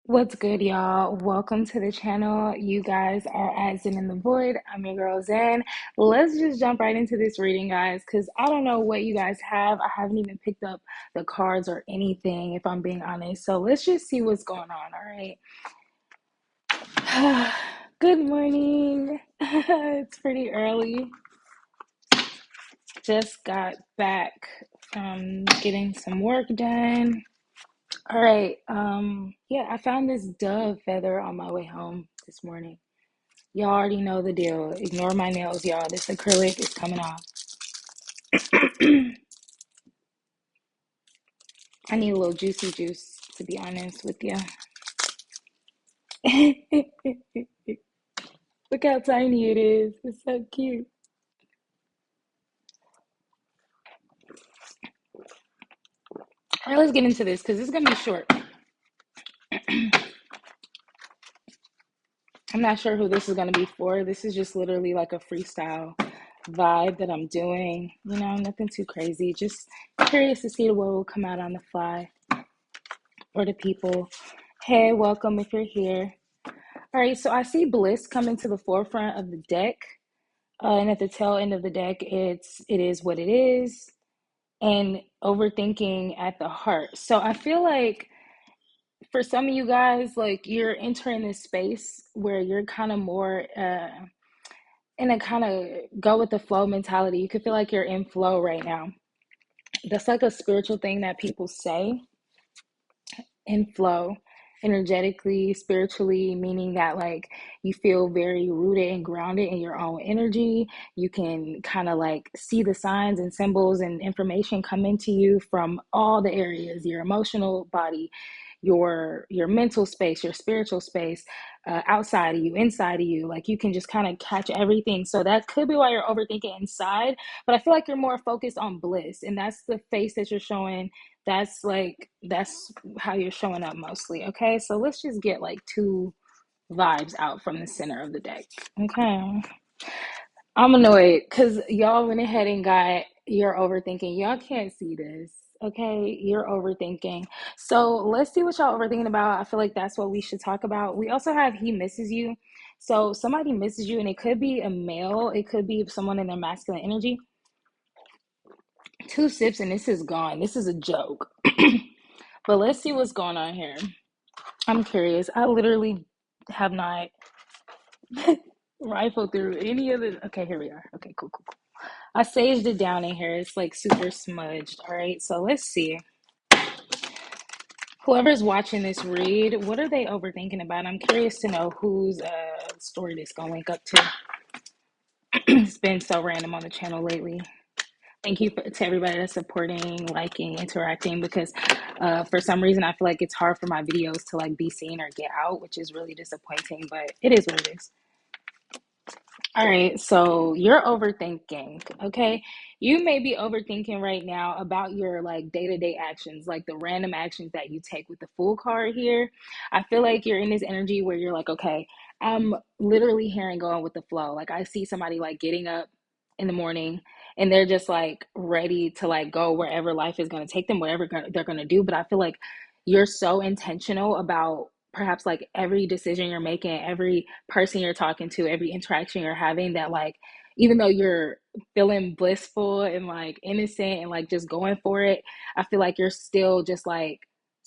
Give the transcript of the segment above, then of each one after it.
What's good, y'all? Welcome to the channel. You guys are at Zen in the Void. I'm your girl, Zen. Let's just jump right into this reading, guys, because I don't know what you guys have. I haven't even picked up the cards or anything, if I'm being honest. So let's just see what's going on, all right? Good morning. It's pretty early. Just got back from getting some work done. All right. Yeah, I found this dove feather on my way home this morning. Y'all already know the deal. Ignore my nails, y'all. This acrylic is coming off. I need a little juicy juice, to be honest with you. Look how tiny it is. It's so cute. All right, let's get into this because it's going to be short. I'm not sure who this is going to be for. This is just literally like a freestyle vibe that I'm doing. You know, nothing too crazy. Just curious to see what will come out on the fly for the people. Hey, welcome if you're here. All right, so I see bliss coming to the forefront of the deck. And at the tail end of the deck, it is what it is, and overthinking at the heart. So I feel like for some of you guys, like you're entering this space where you're kind of more in a kind of go with the flow mentality. You could feel like you're in flow right now. That's like a spiritual thing that people say, in flow, energetically, spiritually, meaning that like you feel very rooted and grounded in your own energy. You can kind of like see the signs and symbols and information come into you from all the areas, your emotional body, your mental space, your spiritual space, outside of you, inside of you. Like you can just kind of catch everything. So that could be why you're overthinking inside, but I feel like you're more focused on bliss, and that's the face that you're showing. That's how you're showing up mostly. Okay, so let's just get like two vibes out from the center of the deck. Okay, I'm annoyed because y'all went ahead and got you're overthinking. Y'all can't see this. Okay, you're overthinking. So let's see what y'all overthinking about. I feel like that's what we should talk about. We also have he misses you. So somebody misses you, and it could be a male, it could be someone in their masculine energy. Two sips and this is gone. This is a joke. But let's see what's going on here. I'm curious. I literally have not rifled through any of the. Okay, here we are. Okay, cool, cool, cool. I saged it down in here. It's like super smudged. All right, so let's see. Whoever's watching this read, what are they overthinking about? I'm curious to know whose story this gonna link up to. It's been so random on the channel lately. Thank you to everybody that's supporting, liking, interacting, because for some reason I feel like it's hard for my videos to like be seen or get out, which is really disappointing, but it is what it is. All right, so you're overthinking, okay? You may be overthinking right now about your like day-to-day actions, like the random actions that you take with the Fool card here. I feel like you're in this energy where you're like, okay, I'm literally here and going with the flow. Like I see somebody like getting up in the morning and they're just like ready to like go wherever life is going to take them, whatever they're going to do. But I feel like you're so intentional about perhaps like every decision you're making, every person you're talking to, every interaction you're having, that like even though you're feeling blissful and like innocent and like just going for it, I feel like you're still just like,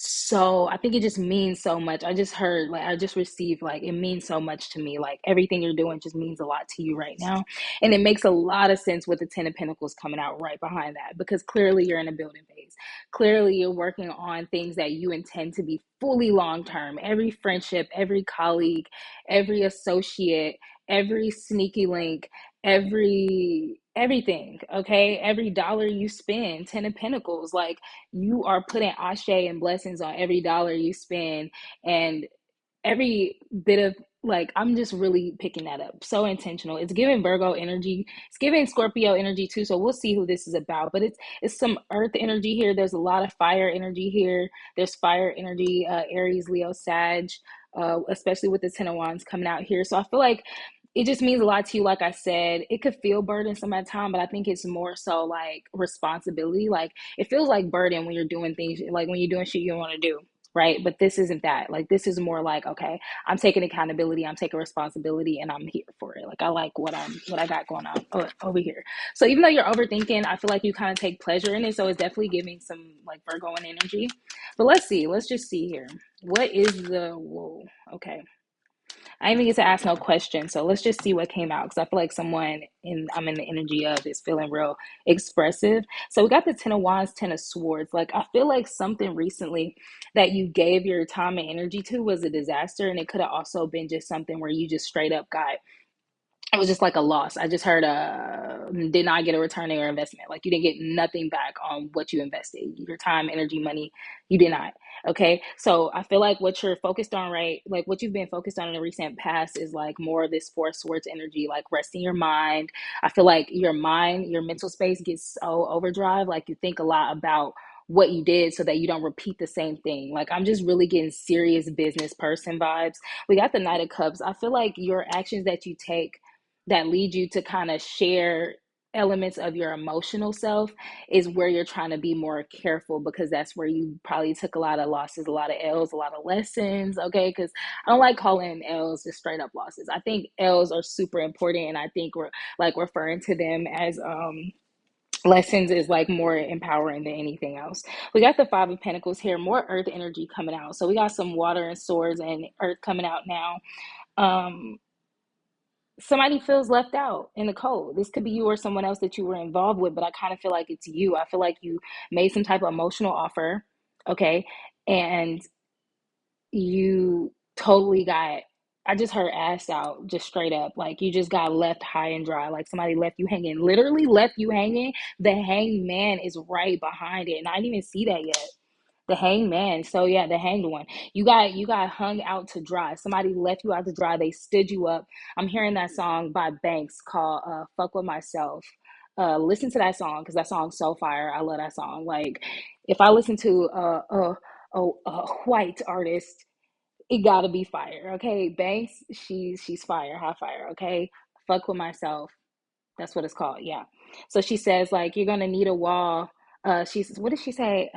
so I think it just means so much. I just heard, like I just received, like it means so much to me. Like everything you're doing just means a lot to you right now. And it makes a lot of sense with the 10 of Pentacles coming out right behind that, because clearly you're in a building phase. Clearly you're working on things that you intend to be fully long term. Every friendship, every colleague, every associate, every sneaky link, everything, okay? Every dollar you spend, 10 of Pentacles, like you are putting ashe and blessings on every dollar you spend, and every bit of, like I'm just really picking that up. So intentional. It's giving Virgo energy. It's giving Scorpio energy too. So we'll see who this is about. But it's some earth energy here. There's a lot of fire energy here. There's fire energy, Aries, Leo, Sag, especially with the 10 of Wands coming out here. So I feel like it just means a lot to you. Like I said, it could feel burdensome at time, but I think it's more so like responsibility. Like it feels like burden when you're doing things, like when you're doing shit you don't want to do. right? But this isn't that. Like, this is more like, okay, I'm taking accountability, I'm taking responsibility, and I'm here for it. Like, I like what I got going on over here. So even though you're overthinking, I feel like you kind of take pleasure in it. So it's definitely giving some like Virgoan energy. But let's see. Let's just see here. What is the whoa? Okay. I didn't even get to ask no questions, so let's just see what came out because I feel like I'm in the energy of is feeling real expressive. So we got the Ten of Wands, Ten of Swords. Like I feel like something recently that you gave your time and energy to was a disaster, and it could have also been just something where you just straight up got it was just like a loss. I just heard did not get a return on your investment. Like you didn't get nothing back on what you invested. Your time, energy, money, you did not. Okay. So I feel like what you're focused on, right? Like what you've been focused on in the recent past is like more of this Four Swords energy, like resting your mind. I feel like your mind, your mental space gets so overdrive. Like you think a lot about what you did so that you don't repeat the same thing. Like I'm just really getting serious business person vibes. We got the Knight of Cups. I feel like your actions that you take that lead you to kind of share elements of your emotional self is where you're trying to be more careful because that's where you probably took a lot of losses, a lot of L's, a lot of lessons. Okay. Because I don't like calling L's just straight up losses. I think L's are super important. And I think we're like referring to them as, lessons is like more empowering than anything else. We got the Five of Pentacles here, more earth energy coming out. So we got some water and swords and earth coming out now. Um, Somebody feels left out in the cold. This could be you or someone else that you were involved with, but I kind of feel like it's you. I feel like you made some type of emotional offer, okay? And you totally got, I just heard ass out, just straight up. Like you just got left high and dry. Like somebody left you hanging, literally left you hanging. The hanged man is right behind it. And I didn't even see that yet. The hanged man. So yeah, the hanged one. You got hung out to dry. Somebody left you out to dry. They stood you up. I'm hearing that song by Banks called Fuck With Myself. Listen to that song because that song's so fire. I love that song. Like if I listen to a white artist, it gotta be fire. Okay. Banks, she's fire, hot fire. Okay. Fuck With Myself. That's what it's called. Yeah. So she says, like, you're gonna need a wall. She's what did she say?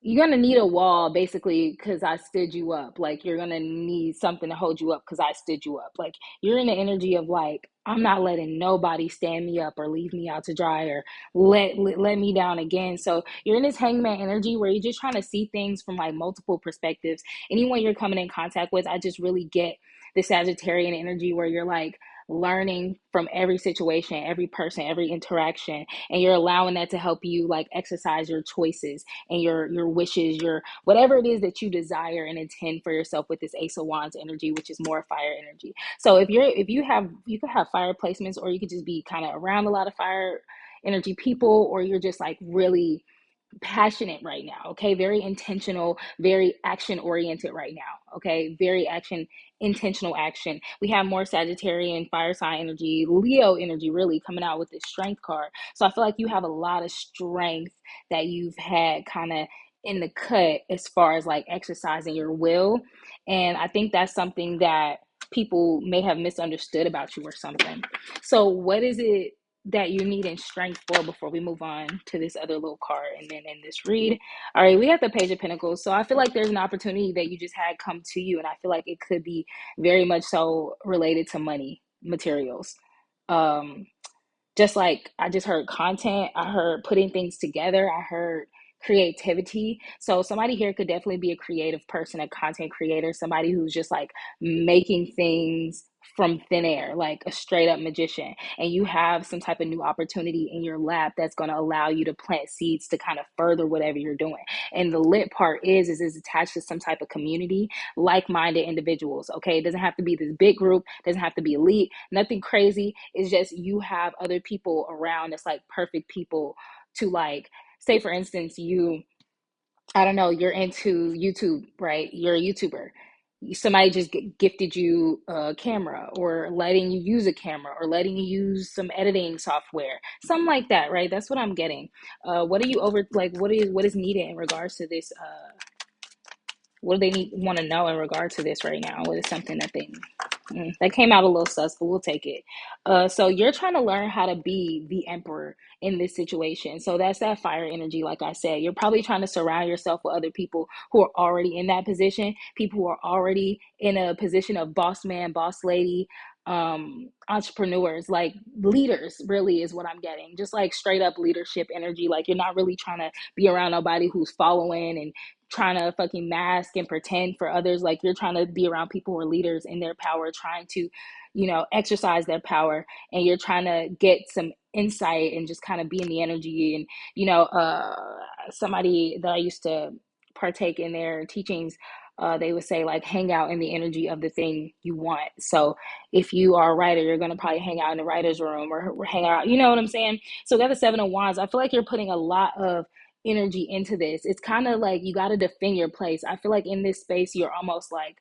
You're gonna need a wall basically because I stood you up. Like you're gonna need something to hold you up because I stood you up. Like you're in the energy of like I'm not letting nobody stand me up or leave me out to dry or let me down again. So you're in this hangman energy where you're just trying to see things from like multiple perspectives. Anyone you're coming in contact with, I just really get the Sagittarian energy where you're like learning from every situation, every person, every interaction, and you're allowing that to help you like exercise your choices and your wishes, your whatever it is that you desire and intend for yourself with this Ace of Wands energy, which is more fire energy. So you could have fire placements, or you could just be kind of around a lot of fire energy people, or you're just like really passionate right now. Okay, very intentional, very action oriented right now. Okay, very action, intentional action. We have more Sagittarian fire sign energy, Leo energy really coming out with this strength card. So I feel like you have a lot of strength that you've had kind of in the cut as far as like exercising your will. And I think that's something that people may have misunderstood about you or something. So what is it that you need in strength for before we move on to this other little card and then in this read? All right, we have the Page of Pentacles. So I feel like there's an opportunity that you just had come to you, and I feel like it could be very much so related to money, materials. Um, just like I just heard content, I heard putting things together, I heard creativity. So somebody here could definitely be a creative person, a content creator, somebody who's just like making things from thin air, like a straight up magician. And you have some type of new opportunity in your lap that's going to allow you to plant seeds to kind of further whatever you're doing. And the lit part is it's attached to some type of community, like-minded individuals. Okay, it doesn't have to be this big group, doesn't have to be elite, nothing crazy. It's just you have other people around that's like perfect people to like, say for instance, I don't know, you're into YouTube, right? You're a YouTuber. Somebody just gifted you a camera or letting you use a camera or letting you use some editing software, something like that, right? That's what I'm getting. What are you over like? What is needed in regards to this? What do they want to know in regard to this right now? What is something that they That came out a little sus, but we'll take it. So you're trying to learn how to be the emperor in this situation. So that's that fire energy. Like I said, you're probably trying to surround yourself with other people who are already in that position, people who are already in a position of boss man, boss lady, entrepreneurs, like leaders, really is what I'm getting. Just like straight up leadership energy. Like you're not really trying to be around nobody who's following and trying to fucking mask and pretend for others. Like you're trying to be around people who are leaders in their power, trying to, exercise their power, and you're trying to get some insight and just kind of be in the energy. And somebody that I used to partake in their teachings, they would say like hang out in the energy of the thing you want. So if you are a writer, you're going to probably hang out in the writer's room or hang out, you know what I'm saying? So got the Seven of Wands. I feel like you're putting a lot of energy into this. It's kind of like you got to defend your place. I feel like in this space, you're almost like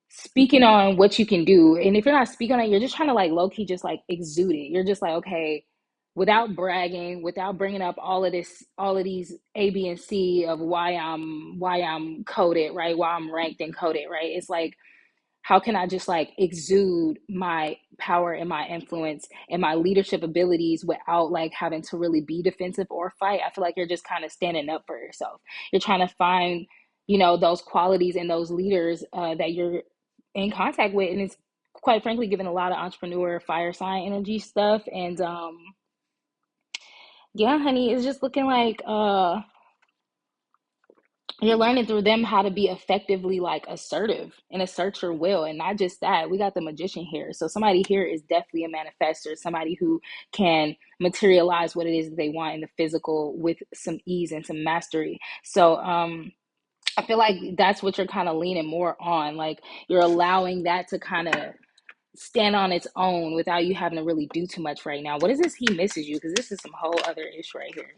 speaking on what you can do. And if you're not speaking on it, you're just trying to like low key just like exude it. You're just like, okay, without bragging, without bringing up all of this, all of these A, B, and C of why I'm coded, right? Why I'm ranked and coded, right? It's like, how can I just like exude my power and my influence and my leadership abilities without like having to really be defensive or fight? I feel like you're just kind of standing up for yourself. You're trying to find, those qualities and those leaders that you're in contact with. And it's quite frankly giving a lot of entrepreneur fire sign energy stuff. And yeah, honey, it's just looking like you're learning through them how to be effectively like assertive and assert your will. And not just that, we got the magician here. So somebody here is definitely a manifester, somebody who can materialize what it is that they want in the physical with some ease and some mastery. So I feel like that's what you're kind of leaning more on. Like you're allowing that to kind of stand on its own without you having to really do too much right now. What is this? He misses you, because this is some whole other ish right here.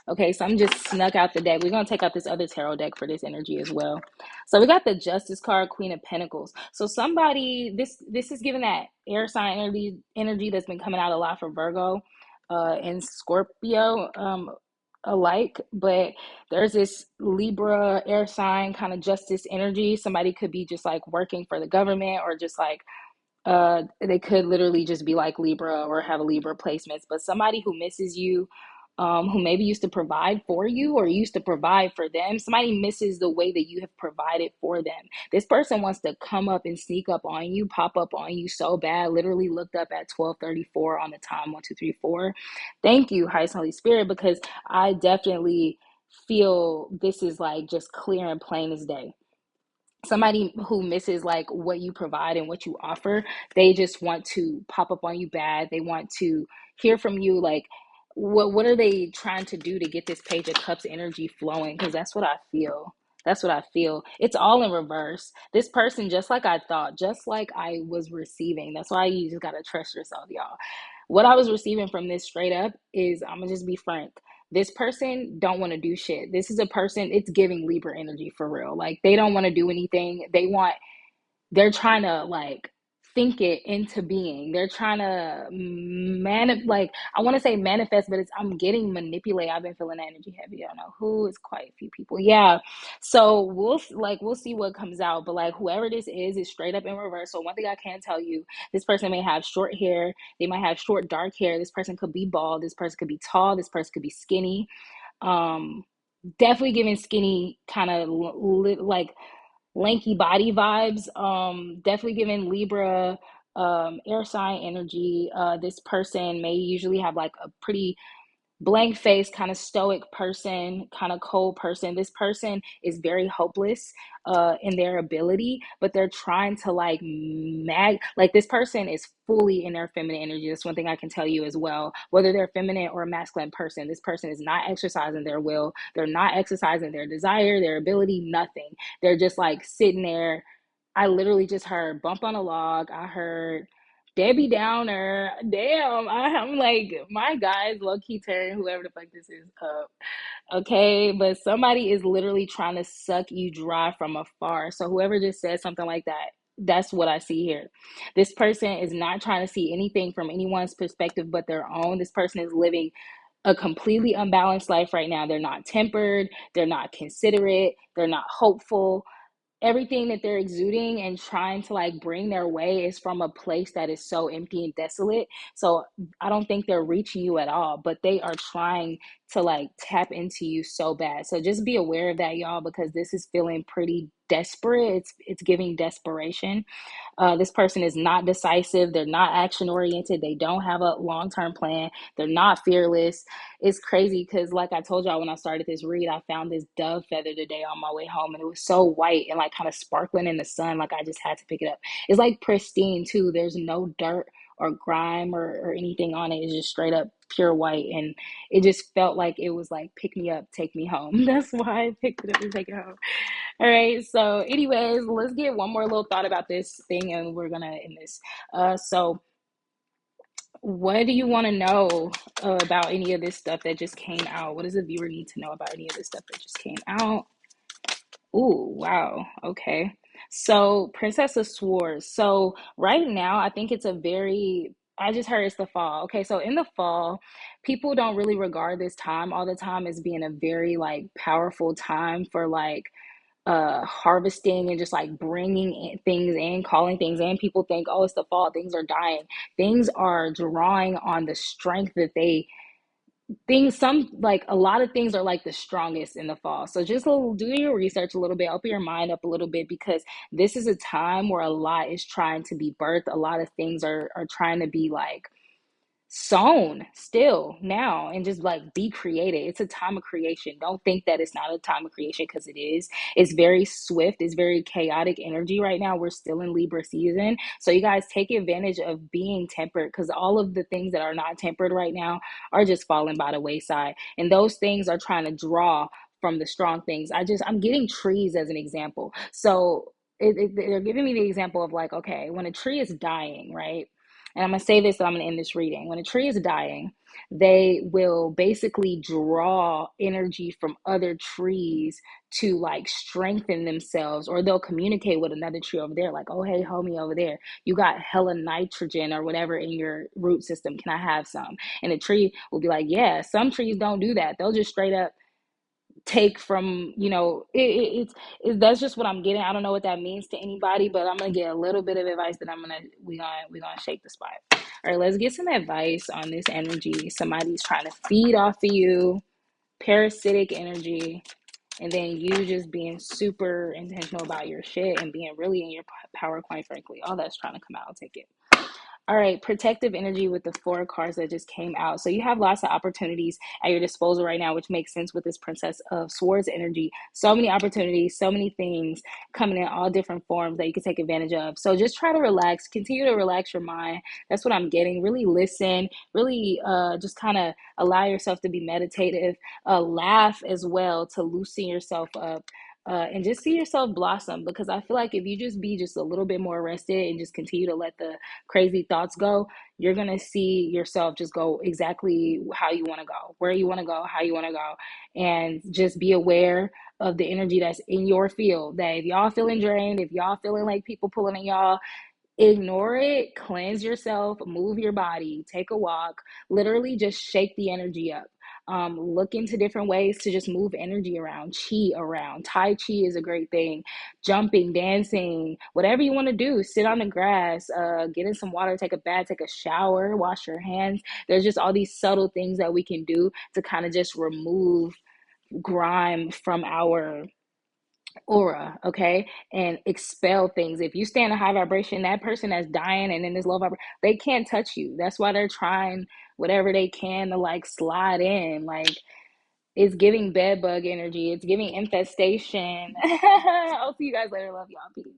Okay, so I'm just snuck out the deck. We're going to take out this other tarot deck for this energy as well. So we got the Justice card, Queen of Pentacles. So somebody, this is giving that air sign energy that's been coming out a lot for Virgo and Scorpio alike. But there's this Libra air sign kind of justice energy. Somebody could be just like working for the government, or just like they could literally just be like Libra or have a Libra placements, but somebody who misses you, who maybe used to provide for you or used to provide for them. Somebody misses the way that you have provided for them. This person wants to come up and sneak up on you, pop up on you so bad. Literally looked up at 12:34 on the time, 1234. Thank you, Highest Holy Spirit, because I definitely feel this is like just clear and plain as day. Somebody who misses like what you provide and what you offer, they just want to pop up on you bad. They want to hear from you, like what are they trying to do to get this Page of Cups energy flowing? Because that's what I feel. That's what I feel. It's all in reverse. This person, just like I thought, just like I was receiving. That's why you just gotta trust yourself, y'all. What I was receiving from this straight up is, I'm gonna just be frank, this person don't want to do shit. This is a person, it's giving Libra energy for real. Like they don't want to do anything. They're trying to like think it into being. They're trying to like, I want to say manifest, but I'm getting manipulate. I've been feeling that energy heavy. I don't know who, is quite a few people. Yeah. So we'll see what comes out. But like whoever this is straight up in reverse. So one thing I can tell you, this person may have short hair. They might have short, dark hair. This person could be bald. This person could be tall. This person could be skinny. Um, Definitely giving skinny kind of like lanky body vibes. Definitely giving Libra air sign energy. This person may usually have like a pretty blank face, kind of stoic person, kind of cold person. This person is very hopeless in their ability, but they're trying to like like this person is fully in their feminine energy. That's one thing I can tell you as well. Whether they're feminine or a masculine person, this person is not exercising their will. They're not exercising their desire, their ability, nothing. They're just like sitting there. I literally just heard bump on a log. I heard Debbie Downer. Damn, I'm like, my guy's low key turn whoever the fuck this is up. Okay, but somebody is literally trying to suck you dry from afar. So whoever just said something like that, that's what I see here. This person is not trying to see anything from anyone's perspective but their own. This person is living a completely unbalanced life right now. They're not tempered, they're not considerate, they're not hopeful. everything that they're exuding and trying to like bring their way is from a place that is so empty and desolate. So I don't think they're reaching you at all, but they are trying to like tap into you so bad. So just be aware of that, y'all, because this is feeling pretty desperate. It's giving desperation. This person is not decisive. They're not action oriented. They don't have a long term plan. They're not fearless. It's crazy because, like I told y'all when I started this read, I found this dove feather today on my way home, and it was so white and like kind of sparkling in the sun. Like I just had to pick it up. It's like pristine too. There's no dirt or grime or anything on it. It's just straight up pure white, and it just felt like it was like pick me up, take me home. That's why I picked it up and take it home. All right, so anyways, let's get one more little thought about this thing and we're gonna end this. So what do you want to know about any of this stuff that just came out? What does the viewer need to know about any of this stuff that just came out? Ooh, wow. Okay. So, Princess of Swords. So, right now, I think it's a very, I just heard it's the fall. Okay. So, in the fall, people don't really regard this time all the time as being a very like powerful time for like harvesting and just like bringing in things in, calling things in. People think, oh, it's the fall, things are dying. Things are drawing on the strength that they things some like a lot of things are like the strongest in the fall. So just do your research a little bit, open your mind up a little bit, because this is a time where a lot is trying to be birthed. A lot of things are trying to be like sown still now and just like be created. It's a time of creation. Don't think that it's not a time of creation, because it is. It's very swift, it's very chaotic energy right now. We're still in Libra season, so you guys take advantage of being tempered, because all of the things that are not tempered right now are just falling by the wayside, and those things are trying to draw from the strong things. I'm getting trees as an example. So they're giving me the example of like, okay, when a tree is dying, right? And I'm going to say this, and I'm going to end this reading. When a tree is dying, they will basically draw energy from other trees to like strengthen themselves, or they'll communicate with another tree over there, like, oh, hey, homie over there, you got hella nitrogen or whatever in your root system. Can I have some? And the tree will be like, yeah. Some trees don't do that. They'll just straight up take from, that's just what I'm getting. I don't know what that means to anybody, but I'm gonna get a little bit of advice that we're gonna shake the spot. All right, let's get some advice on this energy. Somebody's trying to feed off of you, parasitic energy, and then you just being super intentional about your shit and being really in your power, quite frankly. All that's trying to come out, I'll take it. All right, protective energy with the 4 cards that just came out. So you have lots of opportunities at your disposal right now, which makes sense with this Princess of Swords energy. So many opportunities, so many things coming in all different forms that you can take advantage of. So just try to relax, continue to relax your mind. That's what I'm getting. Really listen, really just kind of allow yourself to be meditative. Laugh as well to loosen yourself up. And just see yourself blossom, because I feel like if you just be just a little bit more rested and just continue to let the crazy thoughts go, you're going to see yourself just go exactly how you want to go, where you want to go, how you want to go. And just be aware of the energy that's in your field. That if y'all feeling drained, if y'all feeling like people pulling at y'all, ignore it, cleanse yourself, move your body, take a walk, literally just shake the energy up. Look into different ways to just move energy around, chi around. Tai chi is a great thing. Jumping, dancing, whatever you want to do. Sit on the grass, get in some water, take a bath, take a shower, wash your hands. There's just all these subtle things that we can do to kind of just remove grime from our aura, okay, and expel things. If you stay in a high vibration, that person that's dying and in this low vibration, they can't touch you. That's why they're trying whatever they can to like slide in. Like, it's giving bed bug energy, it's giving infestation. I'll see you guys later. Love y'all. Peace.